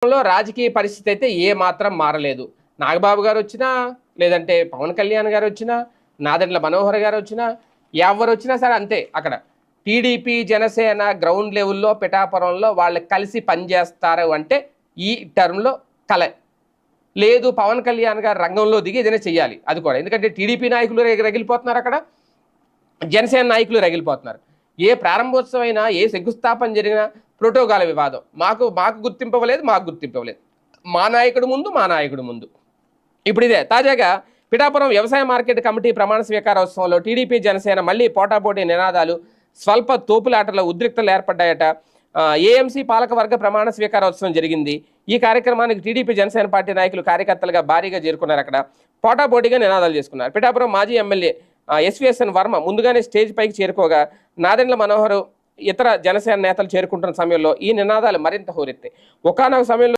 పిఠాపురంలో రాజకీయ పరిస్థితి అయితే ఏ మాత్రం మారలేదు. నాగబాబు గారు వచ్చినా, లేదంటే పవన్ కళ్యాణ్ గారు వచ్చినా, నాదెండ్ల మనోహర్ గారు వచ్చినా, ఎవరు వచ్చినా సరే అంతే. అక్కడ టీడీపీ జనసేన గ్రౌండ్ లెవెల్లో పిఠాపురంలో వాళ్ళు కలిసి పనిచేస్తారు అంటే ఈ టర్మ్లో కల లేదు. పవన్ కళ్యాణ్ గారు రంగంలో దిగి ఏదైనా చెయ్యాలి. అది కూడా ఎందుకంటే టీడీపీ నాయకులు రగిలిపోతున్నారు, అక్కడ జనసేన నాయకులు రగిలిపోతున్నారు. ఏ ప్రారంభోత్సవం అయినా, ఏ శంకుస్థాపన జరిగినా ప్రోటోకాల్ వివాదం. మాకు గుర్తింపు ఇవ్వలేదు, మాకు గుర్తింపు ఇవ్వలేదు, మా నాయకుడు ముందు. ఇప్పుడు ఇదే తాజాగా పిఠాపురం వ్యవసాయ మార్కెట్ కమిటీ ప్రమాణ స్వీకారోత్సవంలో టీడీపీ జనసేన మళ్ళీ పోటాపోటీ నినాదాలు, స్వల్ప తోపులాటల ఉద్రిక్తలు ఏర్పడ్డాయట. ఏఎంసీ పాలకవర్గ ప్రమాణ స్వీకారోత్సవం జరిగింది. ఈ కార్యక్రమానికి టీడీపీ జనసేన పార్టీ నాయకులు కార్యకర్తలుగా భారీగా చేరుకున్నారు. అక్కడ పోటాపోటీగా నినాదాలు చేసుకున్నారు. పిఠాపురం మాజీ ఎమ్మెల్యే ఎస్విఎస్ఎన్ వర్మ ముందుగానే స్టేజ్ పైకి చేరుకోగా నాదెండ్ల మనోహర్ ఇతర జనసేన నేతలు చేరుకుంటున్న సమయంలో ఈ నినాదాలు మరింత హోరెత్తాయి. ఒకానొక సమయంలో